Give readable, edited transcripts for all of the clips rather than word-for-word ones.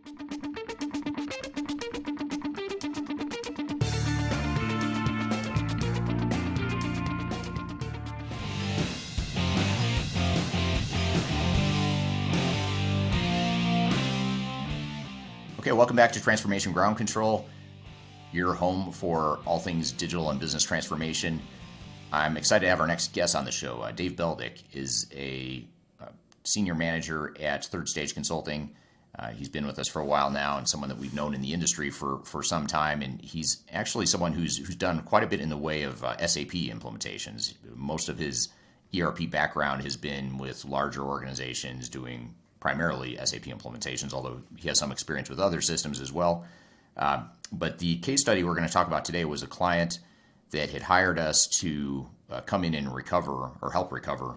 Okay, welcome back to Transformation Ground Control, your home for all things digital and business transformation. I'm excited to have our next guest on the show. Dave Beldyk is a senior manager at Third Stage Consulting. He's been with us for a while now and someone that we've known in the industry for some time. And he's actually someone who's done quite a bit in the way of SAP implementations. Most of his ERP background has been with larger organizations doing primarily SAP implementations, although he has some experience with other systems as well. But the case study we're going to talk about today was a client that had hired us to come in and recover or help recover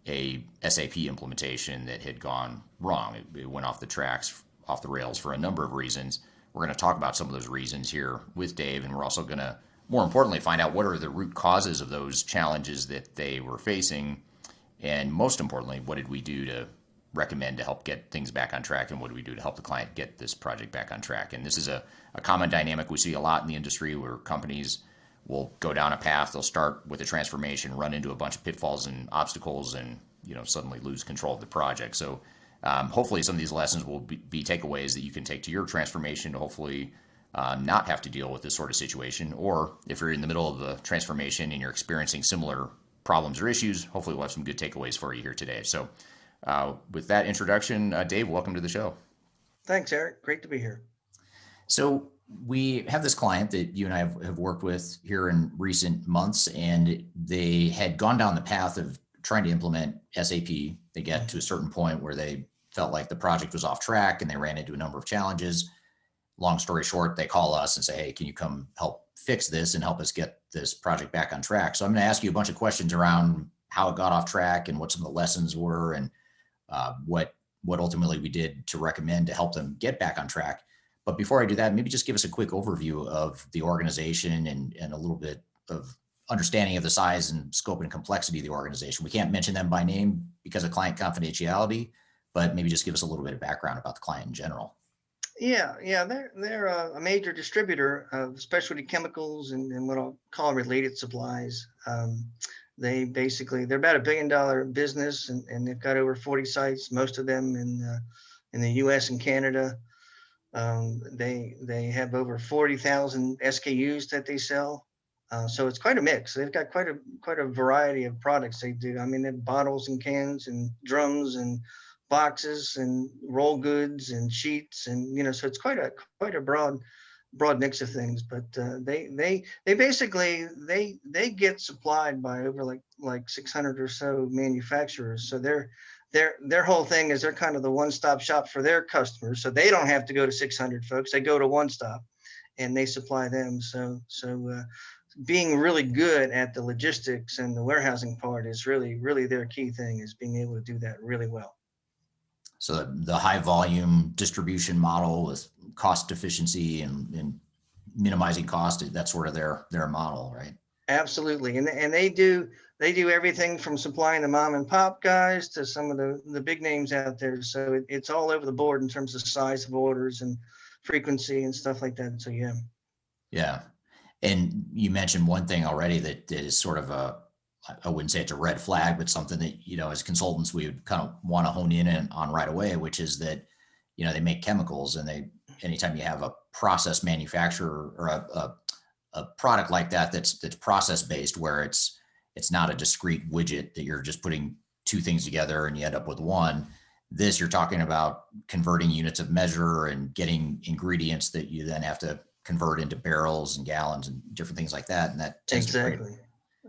a SAP implementation that had gone wrong. It went off the tracks, off the rails for a number of reasons. We're going to talk about some of those reasons here with Dave, and we're also going to, more importantly, find out what are the root causes of those challenges that they were facing, and most importantly, what did we do to recommend to help get things back on track, and what do we do to help the client get this project back on track. And this is a common dynamic we see a lot in the industry where companies will go down a path, they'll start with a transformation, run into a bunch of pitfalls and obstacles, and suddenly lose control of the project. So hopefully some of these lessons will be takeaways that you can take to your transformation to hopefully not have to deal with this sort of situation. Or if you're in the middle of the transformation and you're experiencing similar problems or issues, hopefully we'll have some good takeaways for you here today. So with that introduction, Dave, welcome to the show. Thanks, Eric. Great to be here. So we have this client that you and I have worked with here in recent months, and they had gone down the path of trying to implement SAP. They get to a certain point where they felt like the project was off track and they ran into a number of challenges. Long story short, they call us and say, hey, can you come help fix this and help us get this project back on track? So I'm going to ask you a bunch of questions around how it got off track and what some of the lessons were, and what ultimately we did to recommend to help them get back on track. But before I do that, maybe just give us a quick overview of the organization and a little bit of understanding of the size and scope and complexity of the organization. We can't mention them by name because of client confidentiality, but maybe just give us a little bit of background about the client in general. Yeah, they're a major distributor of specialty chemicals and what I'll call related supplies. They're about $1 billion business, and they've got over 40 sites, most of them in the U.S. and Canada. They have over 40,000 SKUs that they sell. So it's quite a mix. They've got quite a variety of products they do. I mean, they have bottles and cans and drums and boxes and roll goods and sheets, and so it's quite a broad mix of things. But they basically get supplied by over like 600 or so manufacturers. So their whole thing is they're kind of the one-stop shop for their customers. So they don't have to go to 600 folks. They go to one stop and they supply them. So being really good at the logistics and the warehousing part is really their key thing, is being able to do that really well. So the high volume distribution model with cost efficiency and minimizing cost, that's sort of their model, right? Absolutely. And they do everything from supplying the mom and pop guys to some of the big names out there. So it's all over the board in terms of size of orders and frequency and stuff like that. So yeah. Yeah. And you mentioned one thing already that is sort of I wouldn't say it's a red flag, but something that, as consultants, we would kind of want to hone in on right away, which is that, they make chemicals, and anytime you have a process manufacturer or a product like that's process based, where it's not a discrete widget that you're just putting two things together and you end up with one. This, you're talking about converting units of measure and getting ingredients that you then have to convert into barrels and gallons and different things like that. And that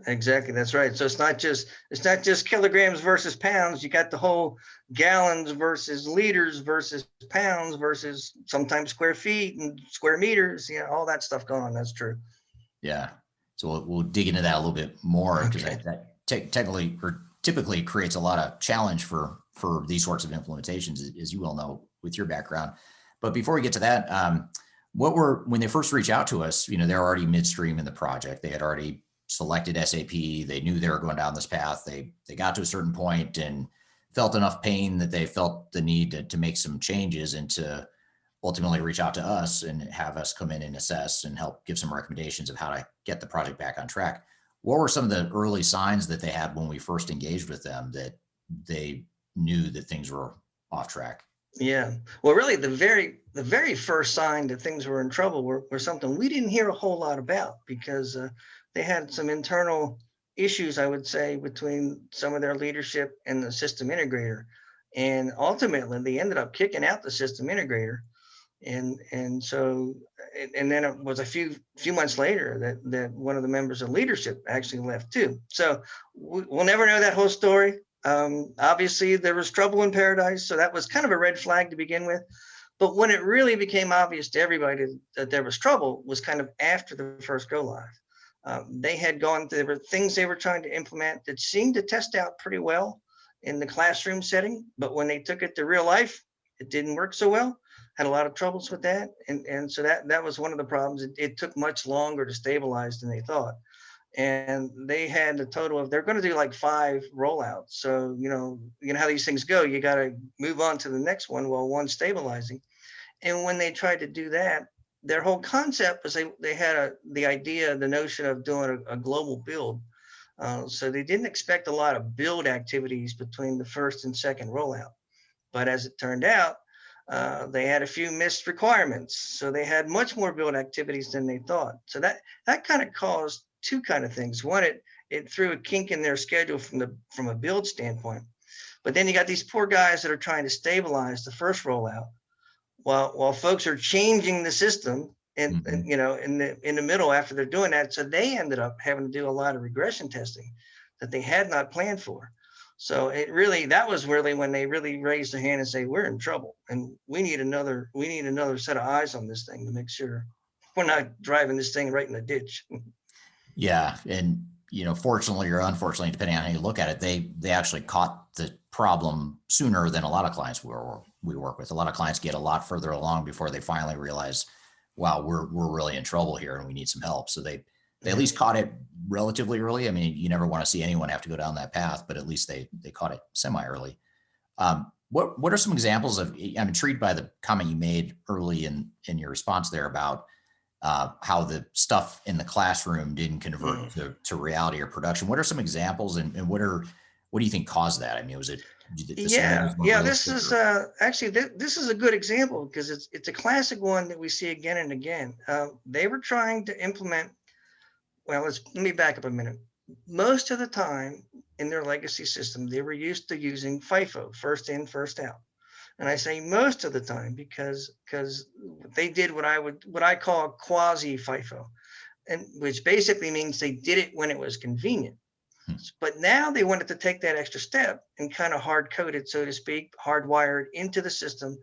Exactly. That's right. So it's not just kilograms versus pounds. You got the whole gallons versus liters versus pounds versus sometimes square feet and square meters. All that stuff going on. That's true. Yeah. So we'll dig into that a little bit more, because that technically or typically creates a lot of challenge for these sorts of implementations, as you well know with your background. But before we get to that, when they first reached out to us, they're already midstream in the project. They had already selected SAP. They knew they were going down this path. They got to a certain point and felt enough pain that they felt the need to make some changes and to ultimately reach out to us and have us come in and assess and help give some recommendations of how to get the project back on track. What were some of the early signs that they had when we first engaged with them that they knew that things were off track? Yeah. Well, really, the very first sign that things were in trouble were something we didn't hear a whole lot about, because they had some internal issues, I would say, between some of their leadership and the system integrator. And ultimately, they ended up kicking out the system integrator. And then it was a few months later that one of the members of leadership actually left too. So we'll never know that whole story. Obviously, there was trouble in paradise, so that was kind of a red flag to begin with. But when it really became obvious to everybody that there was trouble was kind of after the first go live. There were things they were trying to implement that seemed to test out pretty well in the classroom setting, but when they took it to real life, it didn't work so well. Had a lot of troubles with that, and so that was one of the problems. It took much longer to stabilize than they thought, and they had a total of, they're going to do like 5 rollouts. So you know how these things go. You got to move on to the next one while one's stabilizing. And when they tried to do that, their whole concept was they had the notion of doing a global build. So they didn't expect a lot of build activities between the first and second rollout. But as it turned out, they had a few missed requirements. So they had much more build activities than they thought. So that kind of caused two kind of things. One, it threw a kink in their schedule from a build standpoint. But then you got these poor guys that are trying to stabilize the first rollout while folks are changing the system and in the middle after they're doing that. So they ended up having to do a lot of regression testing that they had not planned for. So that was really when they really raised their hand and say, we're in trouble and we need another set of eyes on this thing to make sure we're not driving this thing right in the ditch. Yeah, and fortunately or unfortunately, depending on how you look at it, they actually caught the problem sooner than a lot of clients we work with. A lot of clients get a lot further along before they finally realize, wow, we're really in trouble here and we need some help. So they at least caught it relatively early. I mean, you never want to see anyone have to go down that path, but at least they caught it semi early. What are some examples of? I'm intrigued by the comment you made early in your response there about how the stuff in the classroom didn't convert to reality or production. What are some examples, and what do you think caused that? I mean, was it the Yeah. This is actually this is a good example because it's a classic one that we see again and again. They were trying to implement. Well, let me back up a minute. Most of the time in their legacy system, they were used to using FIFO, first in, first out. And I say most of the time because they did what I call quasi FIFO, and which basically means they did it when it was convenient. But now they wanted to take that extra step and kind of hard code it, so to speak, hardwired into the system,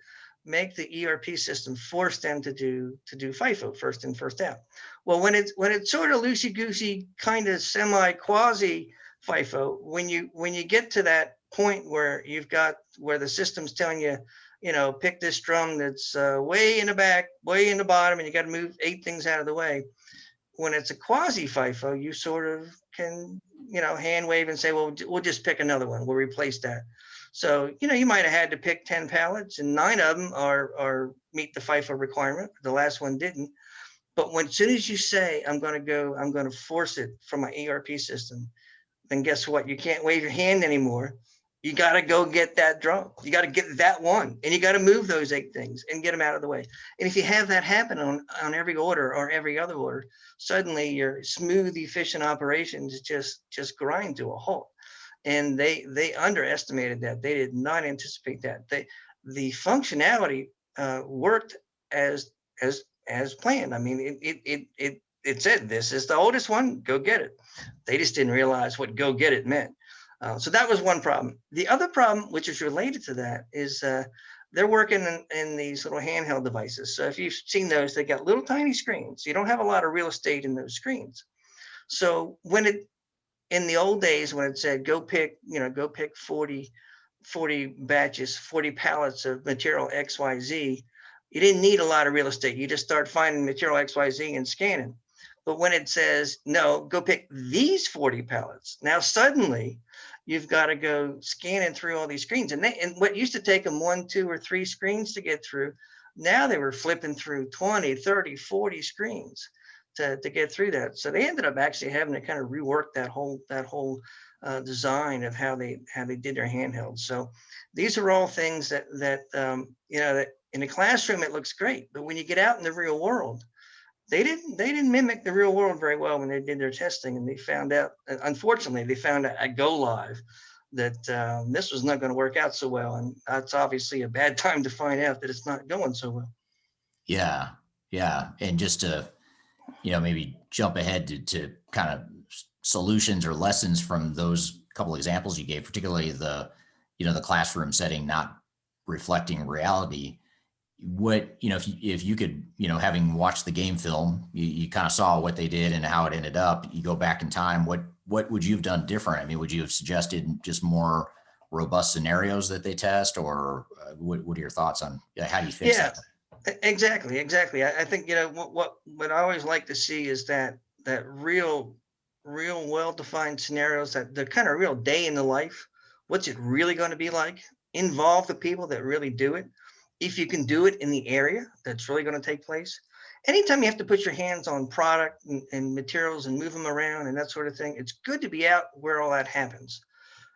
make the ERP system force them to do FIFO, first in, first out. Well, when it's sort of loosey goosey, kind of semi quasi FIFO, when you get to that point where where the system's telling you, pick this drum that's way in the back, way in the bottom, and you got to move 8 things out of the way. When it's a quasi FIFO, you sort of can, hand wave and say, well, we'll just pick another one. We'll replace that. So, you might have had to pick 10 pallets and 9 of them are meet the FIFO requirement. The last one didn't. But as soon as you say, I'm going to force it from my ERP system, then guess what? You can't wave your hand anymore. You got to go get that drum. You got to get that one, and you got to move those 8 things and get them out of the way. And if you have that happen on every order or every other order, suddenly your smooth, efficient operations just grind to a halt. And they underestimated that. They did not anticipate that. The functionality worked as planned. I mean, it said, this is the oldest one, go get it. They just didn't realize what go get it meant. So that was one problem. The other problem, which is related to that, is they're working in these little handheld devices. So if you've seen those, they got little tiny screens. You don't have a lot of real estate in those screens. So in the old days, when it said go pick 40 batches, 40 pallets of material XYZ, you didn't need a lot of real estate. You just start finding material XYZ and scanning. But when it says, no, go pick these 40 pallets, now suddenly you've got to go scanning through all these screens. And what used to take them 1, 2, or 3 screens to get through, Now they were flipping through 20, 30, 40 screens to get through that. So they ended up actually having to kind of rework that whole design of how they did their handhelds. So these are all things that in the classroom it looks great, but when you get out in the real world, they didn't mimic the real world very well when they did their testing, and they found out, unfortunately, they found out at go live that this was not going to work out so well, and that's obviously a bad time to find out that it's not going so well. Yeah, yeah, and just to maybe jump ahead to kind of solutions or lessons from those couple examples you gave, particularly the classroom setting not reflecting reality. What if you could, having watched the game film, you kind of saw what they did and how it ended up. You go back in time, what would you have done different? I mean, would you have suggested just more robust scenarios that they test, or what are your thoughts on how do you fix Yeah, that? exactly. I think what I always like to see is that real well-defined scenarios, that the kind of real day in the life. What's it really going to be like? Involve the people that really do it. If you can do it in the area that's really going to take place. Anytime you have to put your hands on product and materials and move them around and that sort of thing, it's good to be out where all that happens.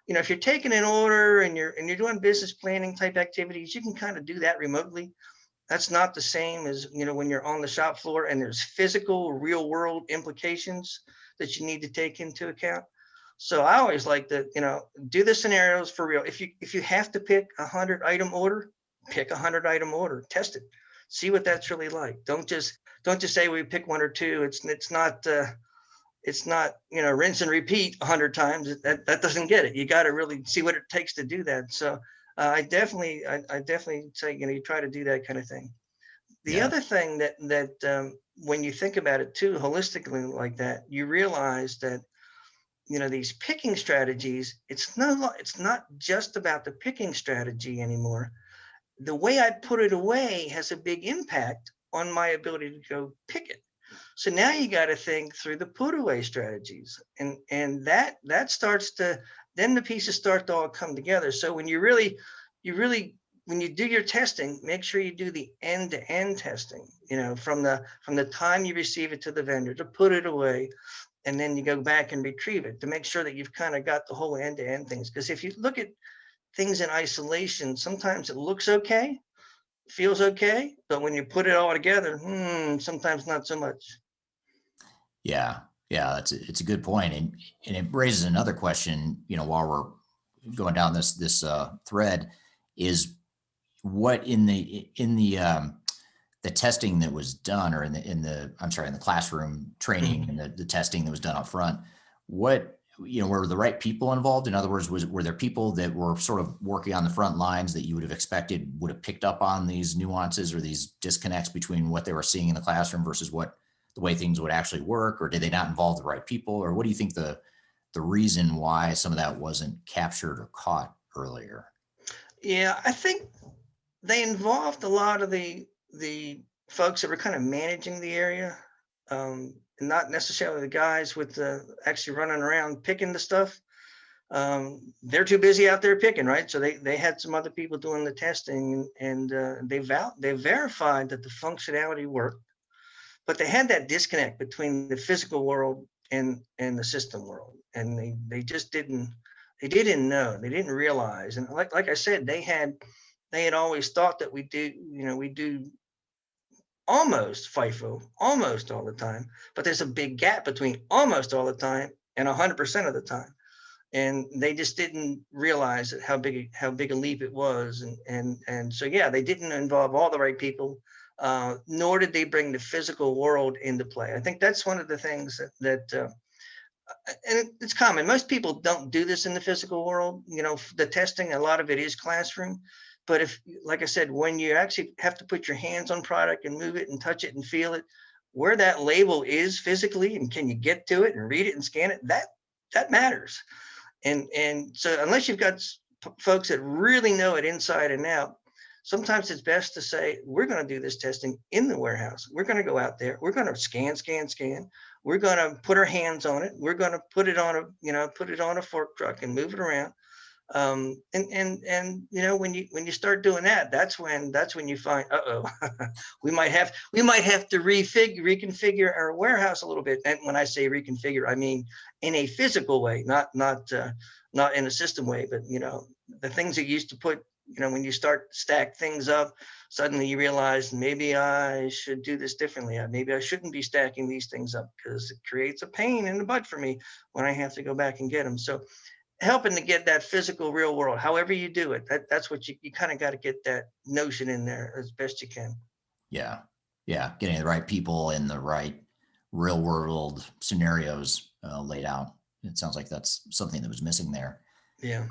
If you're taking an order and you're doing business planning type activities, you can kind of do that remotely. That's not the same as when you're on the shop floor and there's physical real world implications that you need to take into account. So I always like to do the scenarios for real. If you have to pick 100 item order, pick 100 item order, test it, see what that's really like. Don't just say we pick one or two. It's not rinse and repeat 100 times. That doesn't get it. You got to really see what it takes to do that. So I definitely say you try to do that kind of thing. The Yeah. other thing that when you think about it too holistically like that, you realize that these picking strategies, it's not just about the picking strategy anymore. The way I put it away has a big impact on my ability to go pick it. So now you got to think through the put away strategies, and that starts to, then the pieces start to all come together. So when you really when you do your testing, make sure you do the end to end testing. From the time you receive it to the vendor to put it away, and then you go back and retrieve it to make sure that you've kind of got the whole end to end things. Because if you look at things in isolation, sometimes it looks okay, feels okay, but when you put it all together, sometimes not so much. Yeah, yeah, it's a good point, and it raises another question. While we're going down this thread, is what in the testing that was done, or in the I'm sorry, in the classroom training Mhm. and the testing that was done up front, what were the right people involved? In other words, were there people that were sort of working on the front lines that you would have expected would have picked up on these nuances or these disconnects between what they were seeing in the classroom versus what the way things would actually work, or did they not involve the right people, or what do you think the reason why some of that wasn't captured or caught earlier? Yeah, I think they involved a lot of the folks that were kind of managing the area, not necessarily the guys with the actually running around picking the stuff. They're too busy out there picking, right? So they had some other people doing the testing, and they verified that the functionality worked, but they had that disconnect between the physical world and the system world, and they just didn't know, they didn't realize. And like I said, they had always thought that we do almost FIFO almost all the time, but there's a big gap between almost all the time and 100% of the time, and they just didn't realize that how big a leap it was. And so yeah, they didn't involve all the right people, nor did they bring the physical world into play. I think that's one of the things that and it's common. Most people don't do this in the physical world. The testing, a lot of it is classroom. But if, like I said, when you actually have to put your hands on product and move it and touch it and feel it, where that label is physically, and can you get to it and read it and scan it, that matters. And so unless you've got folks that really know it inside and out, sometimes it's best to say, we're going to do this testing in the warehouse. We're going to go out there. We're going to scan. We're going to put our hands on it. We're going to put it on a fork truck and move it around. And when you start doing that, that's when you find, we might have to reconfigure our warehouse a little bit. And when I say reconfigure, I mean in a physical way, not in a system way, but the things that used to put, when you start stack things up, suddenly you realize maybe I should do this differently. Maybe I shouldn't be stacking these things up because it creates a pain in the butt for me when I have to go back and get them. So helping to get that physical real world, however you do it, that's what you kind of got to get that notion in there as best you can. Yeah. Yeah. Getting the right people in the right real world scenarios laid out. It sounds like that's something that was missing there. Yeah.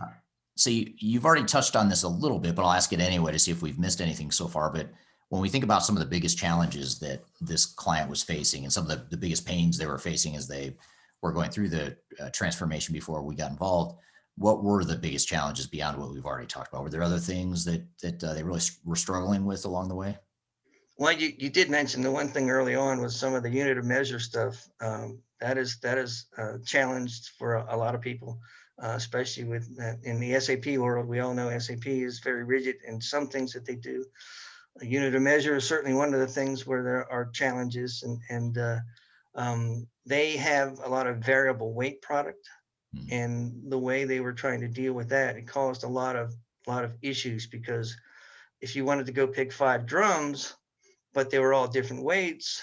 So you've already touched on this a little bit, but I'll ask it anyway to see if we've missed anything so far. But when we think about some of the biggest challenges that this client was facing and some of the biggest pains they were facing as they were going through the transformation before we got involved, what were the biggest challenges beyond what we've already talked about? Were there other things that they really were struggling with along the way? Well, you did mention the one thing early on was some of the unit of measure stuff. That is challenged for a lot of people, especially with in the SAP world. We all know SAP is very rigid in some things that they do. A unit of measure is certainly one of the things where there are challenges, and they have a lot of variable weight product, and the way they were trying to deal with that, it caused a lot of issues, because if you wanted to go pick 5 drums, but they were all different weights,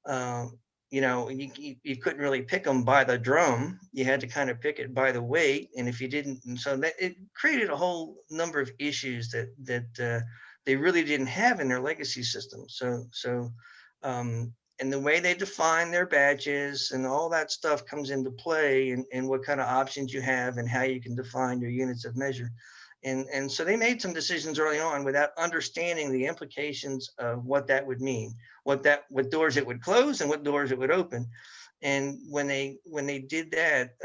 you couldn't really pick them by the drum. You had to kind of pick it by the weight, and if you didn't, and so that it created a whole number of issues that they really didn't have in their legacy system. And the way they define their badges and all that stuff comes into play, and what kind of options you have and how you can define your units of measure. And so they made some decisions early on without understanding the implications of what that would mean, what doors it would close and what doors it would open. And when they did that,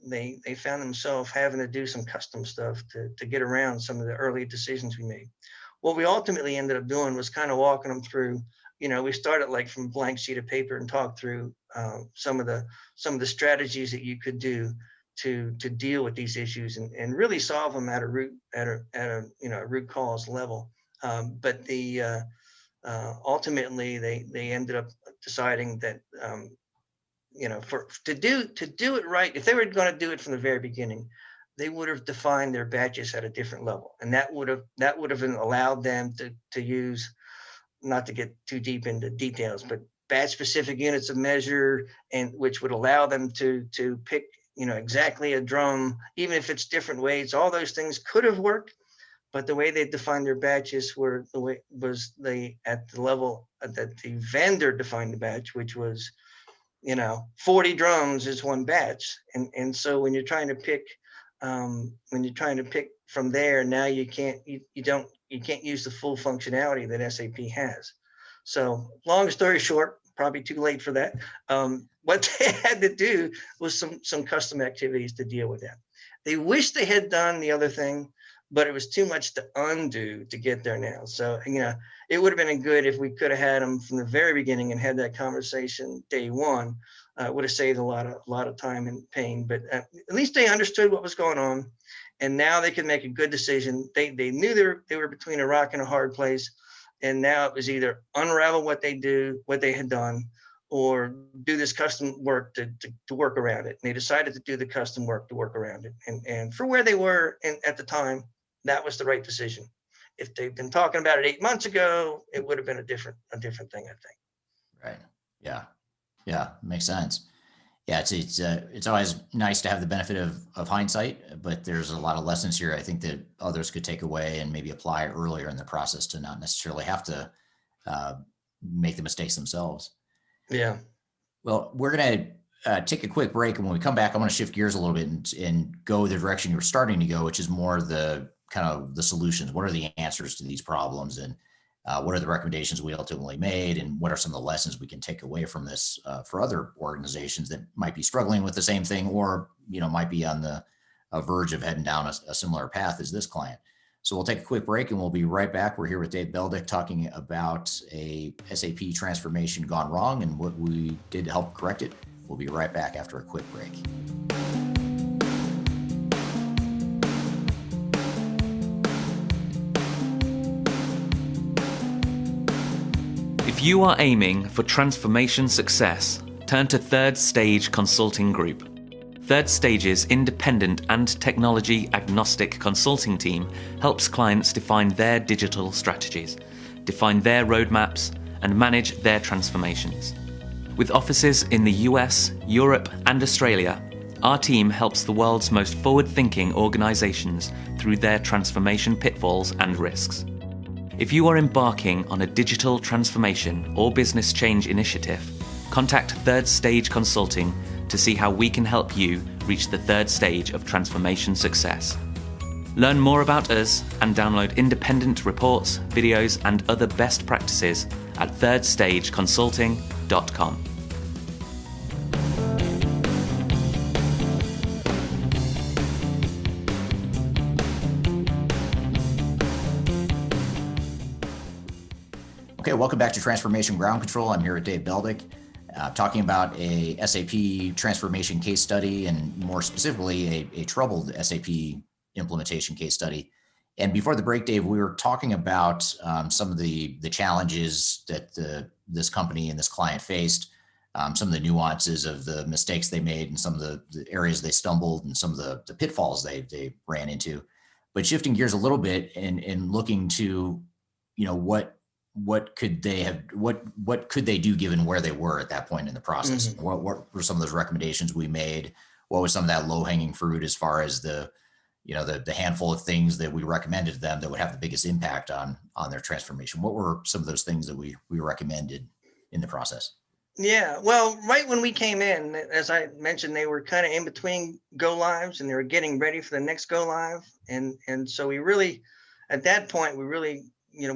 they found themselves having to do some custom stuff to get around some of the early decisions we made. What we ultimately ended up doing was kind of walking them through. We started like from a blank sheet of paper and talked through some of the strategies that you could do to deal with these issues and really solve them at a root cause level. But ultimately they ended up deciding that to do it right, if they were going to do it from the very beginning, they would have defined their batches at a different level, and that would have allowed them to use, not to get too deep into details, but batch specific units of measure, and which would allow them to pick exactly a drum, even if it's different weights. All those things could have worked, but the way they defined their batches were the way was they at the level that the vendor defined the batch, which was 40 drums is one batch. And so when you're trying to pick from there, now you can't use the full functionality that SAP has. So long story short, probably too late for that. What they had to do was some custom activities to deal with that. They wish they had done the other thing, but it was too much to undo to get there now. So, it would have been good if we could have had them from the very beginning and had that conversation day one. It would have saved a lot of time and pain, but at least they understood what was going on, and now they could make a good decision. They knew they were between a rock and a hard place, and now it was either unravel what they had done, or do this custom work to work around it. And they decided to do the custom work to work around it. And for where they were at the time, that was the right decision. If they've been talking about it 8 months ago, it would have been a different thing, I think. Right. Yeah. Yeah. Makes sense. Yeah. It's always nice to have the benefit of hindsight, but there's a lot of lessons here I think that others could take away and maybe apply earlier in the process to not necessarily have to make the mistakes themselves. Yeah. Well, we're going to take a quick break. And when we come back, I'm going to shift gears a little bit and go the direction you're starting to go, which is more the kind of the solutions. What are the answers to these problems, and what are the recommendations we ultimately made, and what are some of the lessons we can take away from this for other organizations that might be struggling with the same thing, or might be on the verge of heading down a similar path as this client. So we'll take a quick break and we'll be right back. We're here with Dave Beldyk talking about a SAP transformation gone wrong and what we did to help correct it. We'll be right back after a quick break. If you are aiming for transformation success, turn to Third Stage Consulting Group. Third Stage's independent and technology agnostic consulting team helps clients define their digital strategies, define their roadmaps, and manage their transformations. With offices in the US, Europe, and Australia, our team helps the world's most forward-thinking organizations through their transformation pitfalls and risks. If you are embarking on a digital transformation or business change initiative, contact Third Stage Consulting to see how we can help you reach the third stage of transformation success. Learn more about us and download independent reports, videos, and other best practices at thirdstageconsulting.com. Okay, welcome back to Transformation Ground Control. I'm here with Dave Beldyk, talking about a SAP transformation case study, and more specifically, a troubled SAP implementation case study. And before the break, Dave, we were talking about some of the challenges that this company and this client faced, some of the nuances of the mistakes they made, and some of the areas they stumbled, and some of the pitfalls they ran into. But shifting gears a little bit and looking to, what could they do given where they were at that point in the process? Mm-hmm. What were some of those recommendations we made? What was some of that low-hanging fruit as far as the handful of things that we recommended to them that would have the biggest impact on their transformation? What were some of those things that we recommended in the process? Yeah, well, right when we came in, as I mentioned, they were kind of in between go lives and they were getting ready for the next go live. And so we really, at that point, we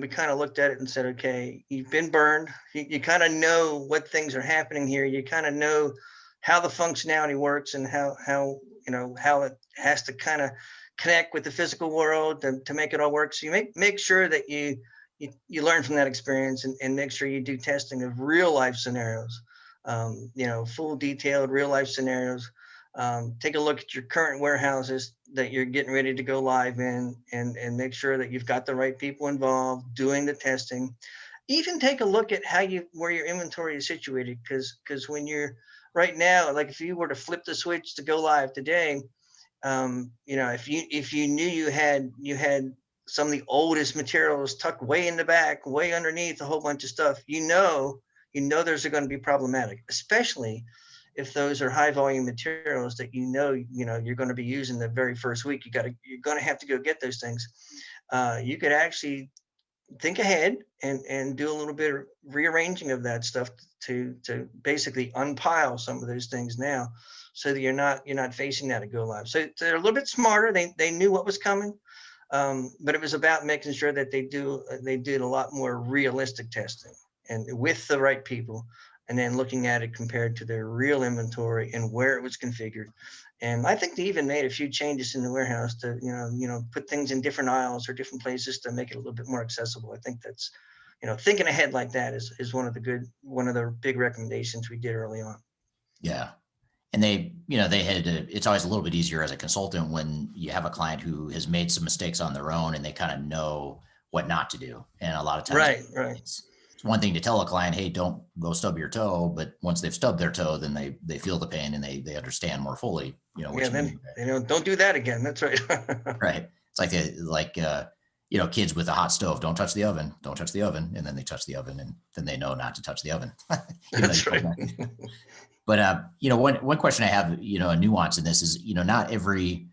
kind of looked at it and said, okay, you've been burned. You kind of know what things are happening here. You kind of know how the functionality works and how it has to kind of connect with the physical world to make it all work. So you make sure that you learn from that experience and make sure you do testing of real life scenarios, full detailed real life scenarios. Take a look at your current warehouses that you're getting ready to go live in and make sure that you've got the right people involved doing the testing. Even take a look at where your inventory is situated, because when you're right now, like if you were to flip the switch to go live today, if you knew you had some of the oldest materials tucked way in the back, way underneath a whole bunch of stuff, there's going to be problematic, especially if those are high volume materials that you're going to be using the very first week. You're going to have to go get those things. You could actually think ahead and do a little bit of rearranging of that stuff to basically unpile some of those things now, so that you're not facing that at go live. So they're a little bit smarter. They knew what was coming, but it was about making sure that they did a lot more realistic testing and with the right people, and then looking at it compared to their real inventory and where it was configured. And I think they even made a few changes in the warehouse to, put things in different aisles or different places to make it a little bit more accessible. I think that's, thinking ahead like that is one of the big recommendations we did early on. Yeah. And it's always a little bit easier as a consultant when you have a client who has made some mistakes on their own and they kind of know what not to do. And a lot of times it's one thing to tell a client, hey, don't go stub your toe. But once they've stubbed their toe, then they feel the pain and they understand more fully, don't do that again. That's right. Right. It's like kids with a hot stove, don't touch the oven, don't touch the oven. And then they touch the oven and then they know not to touch the oven. That's right. But, one question I have, a nuance in this is, not every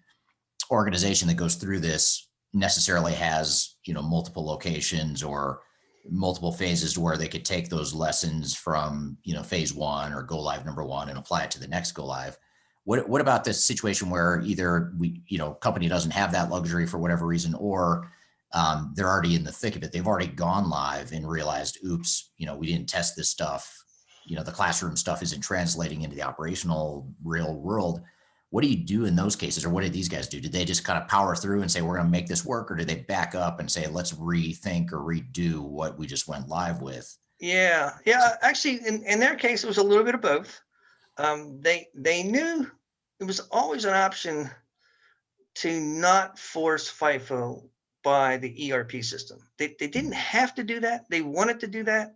organization that goes through this necessarily has, multiple locations or multiple phases to where they could take those lessons from, phase one or go live number one and apply it to the next go live. What about this situation where either company doesn't have that luxury for whatever reason, or they're already in the thick of it. They've already gone live and realized, oops, we didn't test this stuff. The classroom stuff isn't translating into the operational real world. What do you do in those cases? Or what did these guys do? Did they just kind of power through and say, we're going to make this work? Or did they back up and say, let's rethink or redo what we just went live with? Yeah. Actually, in their case, it was a little bit of both. They knew it was always an option to not force FIFO by the ERP system. They didn't have to do that. They wanted to do that.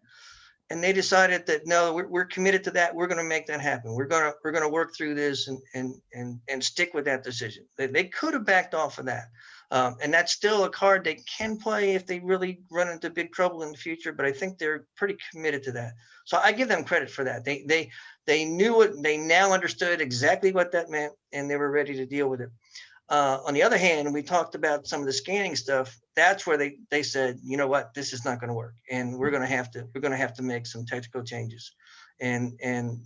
and they decided that no, we're committed to that. We're going to make that happen. We're going to work through this and stick with that decision. They could have backed off of that, and that's still a card they can play if they really run into big trouble in the future. But I think they're pretty committed to that. So I give them credit for that. They knew what, they now understood exactly what that meant, and they were ready to deal with it. On the other hand, we talked about some of the scanning stuff. That's where they said, you know what, this is not going to work, and we're going to have to make some technical changes. And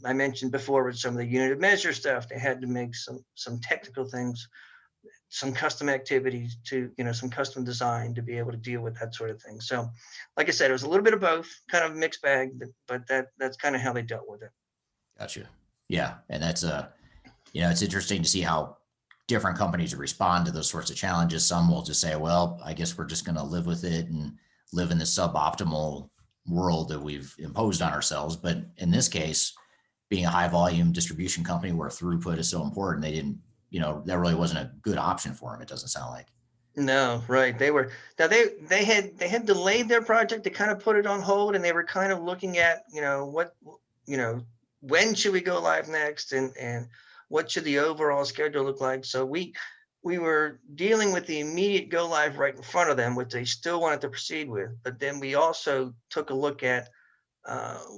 I mentioned before with some of the unit of measure stuff, they had to make some technical things, some custom activities to, some custom design to be able to deal with that sort of thing. So, like I said, it was a little bit of both, kind of a mixed bag, but that's kind of how they dealt with it. Gotcha. Yeah, and that's it's interesting to see how different companies respond to those sorts of challenges. Some will just say, well, I guess we're just going to live with it and live in the suboptimal world that we've imposed on ourselves. But in this case, being a high volume distribution company where throughput is so important, they didn't, that really wasn't a good option for them. It doesn't sound like. No, right. They had delayed their project. They kind of put it on hold, and they were kind of looking at, when should we go live next, and what should the overall schedule look like? So we were dealing with the immediate go live right in front of them, which they still wanted to proceed with. But then we also took a look at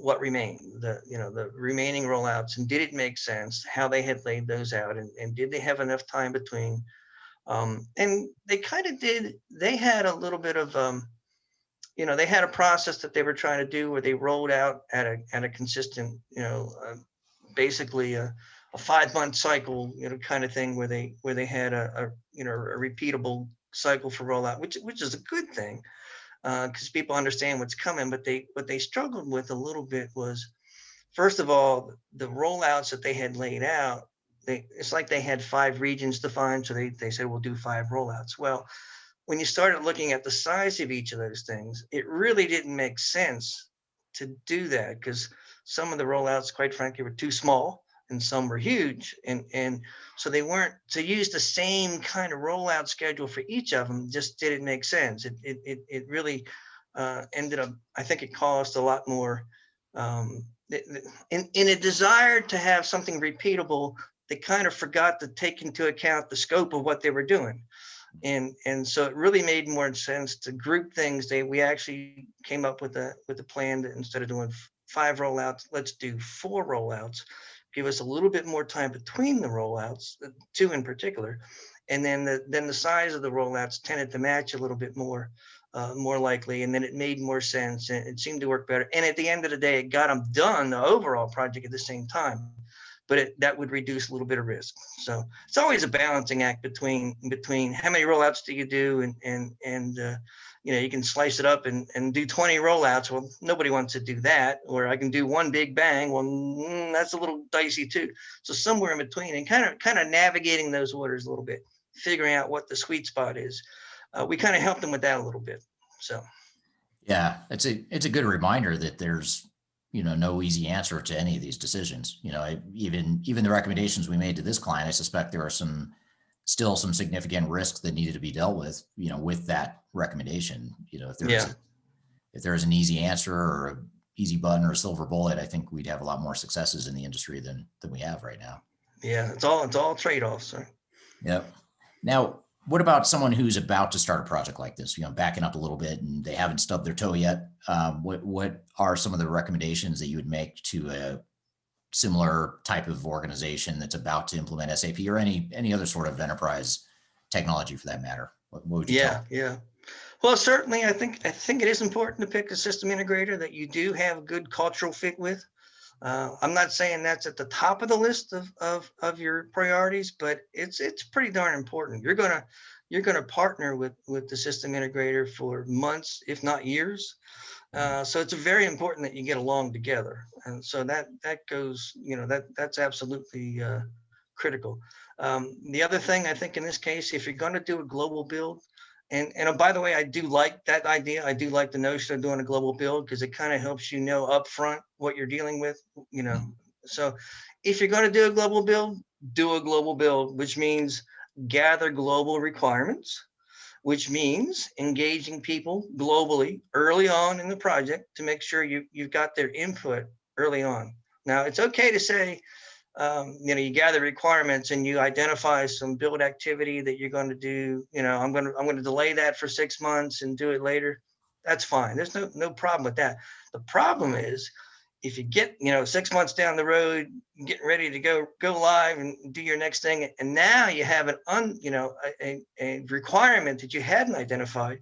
what remained, the remaining rollouts, and did it make sense how they had laid those out, and did they have enough time between? And they kind of did. They had a little bit of, they had a process that they were trying to do where they rolled out at a consistent, basically a 5-month cycle, kind of thing, where they had a repeatable cycle for rollout, which is a good thing, because people understand what's coming. But what they struggled with a little bit was, first of all, the rollouts that they had laid out. It's like they had 5 regions defined, so they said we'll do 5 rollouts. Well, when you started looking at the size of each of those things, it really didn't make sense to do that, because some of the rollouts, quite frankly, were too small, and some were huge, and so they weren't, to use the same kind of rollout schedule for each of them just didn't make sense. It really ended up, I think it caused a lot more. In a desire to have something repeatable, they kind of forgot to take into account the scope of what they were doing. And so it really made more sense to group things. We actually came up with a plan that instead of doing 5 rollouts, let's do 4 rollouts, give us a little bit more time between the rollouts, 2 in particular. And then the size of the rollouts tended to match a little bit more likely, and then it made more sense, and it seemed to work better. And at the end of the day, it got them done, the overall project, at the same time. But that would reduce a little bit of risk. So it's always a balancing act between how many rollouts do you do, and you can slice it up and do 20 rollouts. Well, nobody wants to do that. Or I can do one big bang. Well, that's a little dicey too. So somewhere in between, and kind of navigating those waters a little bit, figuring out what the sweet spot is. We kind of helped them with that a little bit. So yeah, it's a good reminder that there's no easy answer to any of these decisions. Even the recommendations we made to this client, I suspect there are still some significant risks that needed to be dealt with, with that recommendation. If there was an easy answer or an easy button or a silver bullet, I think we'd have a lot more successes in the industry than we have right now. Yeah, it's all trade-offs. Right? Yep. Now, what about someone who's about to start a project like this, backing up a little bit and they haven't stubbed their toe yet? What are some of the recommendations that you would make to a similar type of organization that's about to implement SAP or any other sort of enterprise technology for that matter? What would you tell? Yeah. Well, certainly, I think it is important to pick a system integrator that you do have a good cultural fit with. I'm not saying that's at the top of the list of your priorities, but it's pretty darn important. You're gonna partner with the system integrator for months, if not years. So it's very important that you get along together, and so that goes, that's absolutely critical. The other thing I think in this case, if you're going to do a global build, and by the way, I do like that idea. I do like the notion of doing a global build, because it kind of helps upfront what you're dealing with. So if you're going to do a global build, which means gather global requirements, which means engaging people globally early on in the project to make sure you've got their input early on. Now, it's okay to say, you gather requirements and you identify some build activity that you're going to do. I'm going to delay that for 6 months and do it later. That's fine. There's no problem with that. The problem is if you get 6 months down the road, getting ready to go live and do your next thing, and now you have a requirement that you hadn't identified,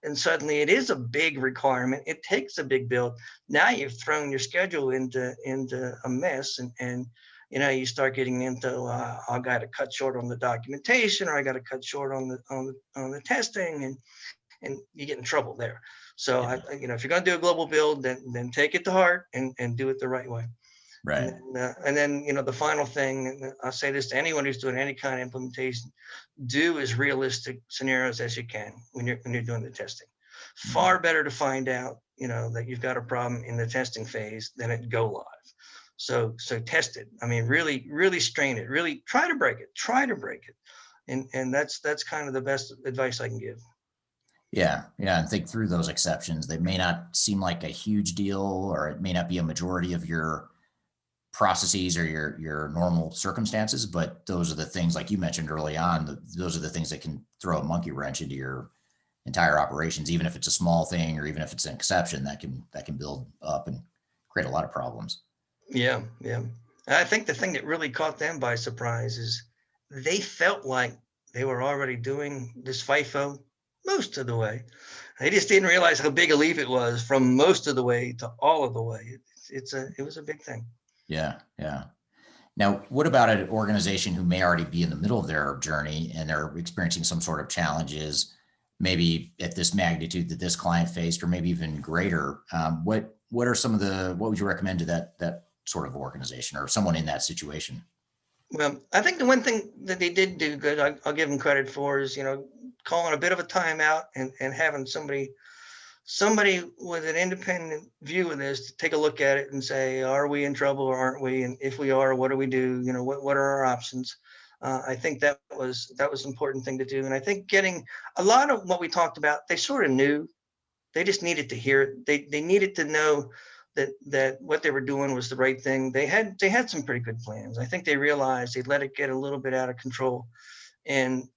and suddenly it is a big requirement. It takes a big build. Now you've thrown your schedule into a mess, and you start getting into I got to cut short on the documentation, or I got to cut short on the testing, and you get in trouble there. So Yeah. if you're going to do a global build, then take it to heart and do it the right way. Right. And then the final thing, and I'll say this to anyone who's doing any kind of implementation: do as realistic scenarios as you can when you're doing the testing. Far better to find out that you've got a problem in the testing phase than at go live. So test it. I mean, really strain it. Really try to break it. And that's kind of the best advice I can give. Yeah, and think through those exceptions. They may not seem like a huge deal, or it may not be a majority of your processes or your normal circumstances, but those are the things, like you mentioned early on, those are the things that can throw a monkey wrench into your entire operations, even if it's a small thing or even if it's an exception that can build up and create a lot of problems. Yeah. I think the thing that really caught them by surprise is they felt like they were already doing this FIFO most of the way. They just didn't realize how big a leap it was from most of the way to all of the way. It was a big thing. Yeah. Now, what about an organization who may already be in the middle of their journey and they're experiencing some sort of challenges, maybe at this magnitude that this client faced, or maybe even greater? What would you recommend to that sort of organization or someone in that situation? Well, I think the one thing that they did do good, I'll give them credit for, is calling a bit of a timeout and having somebody with an independent view of this to take a look at it and say, are we in trouble or aren't we? And if we are, what do we do? What are our options? I think that was an important thing to do. And I think getting a lot of what we talked about, they sort of knew. They just needed to hear it. They needed to know that what they were doing was the right thing. They had some pretty good plans. I think they realized they'd let it get a little bit out of control. And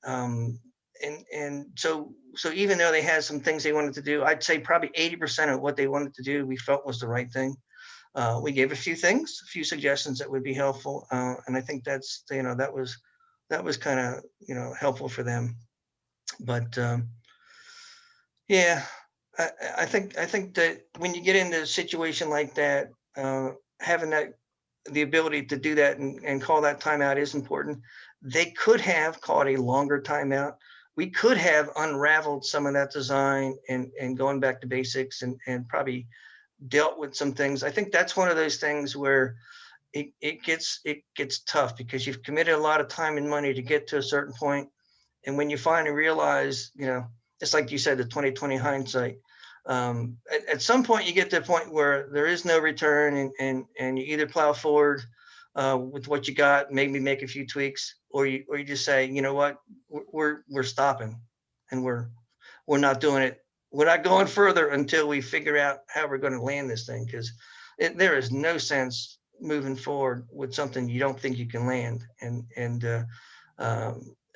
so even though they had some things they wanted to do, I'd say probably 80% of what they wanted to do, we felt was the right thing. We gave a few suggestions that would be helpful. And I think that's, that was kind of, helpful for them. But yeah, I think that when you get into a situation like that, having the ability to do that and call that timeout is important. They could have called a longer timeout. We could have unraveled some of that design and going back to basics and probably dealt with some things. I think that's one of those things where it gets tough because you've committed a lot of time and money to get to a certain point. And when you finally realize, just like you said, the 2020 hindsight, at some point you get to a point where there is no return and you either plow forward with what you got, maybe make a few tweaks, or you just say, you know what, we're stopping and we're not doing it. We're not going further until we figure out how we're going to land this thing, because there is no sense moving forward with something you don't think you can land.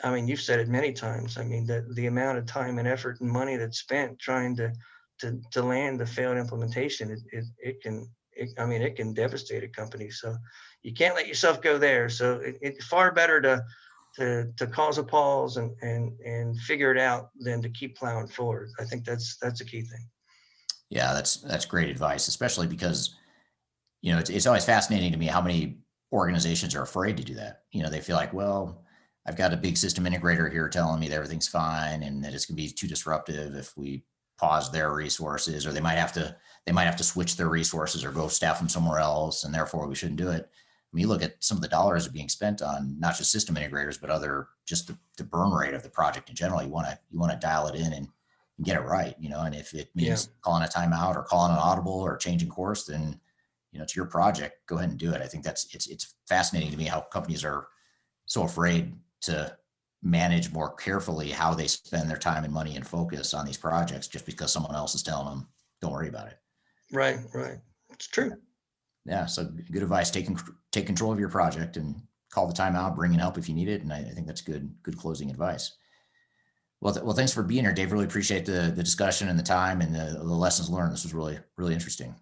I mean, you've said it many times. I mean, the amount of time and effort and money that's spent trying to land the failed implementation, it can devastate a company. So you can't let yourself go there. So it's far better to cause a pause and figure it out than to keep plowing forward. I think that's a key thing. Yeah, that's great advice, especially because, it's always fascinating to me how many organizations are afraid to do that. They feel like, well, I've got a big system integrator here telling me that everything's fine and that it's going to be too disruptive if we pause their resources, or they might have to switch their resources or go staff them somewhere else, and therefore we shouldn't do it. I mean, you look at some of the dollars that are being spent on not just system integrators, but just the burn rate of the project in general. You want to dial it in and get it right, and if it means calling a timeout or calling an audible or changing course, then, it's your project, go ahead and do it. I think it's fascinating to me how companies are so afraid to manage more carefully how they spend their time and money and focus on these projects just because someone else is telling them, don't worry about it. Right. It's true. Yeah. So good advice. Take control of your project and call the timeout, bring in help if you need it. And I think that's good closing advice. Well, thanks for being here, Dave. Really appreciate the discussion and the time and the lessons learned. This was really, really interesting.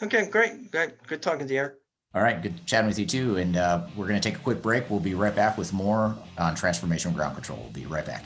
Okay, great. Good talking to you, Eric. All right. Good chatting with you too. And we're going to take a quick break. We'll be right back with more on transformational ground control. We'll be right back.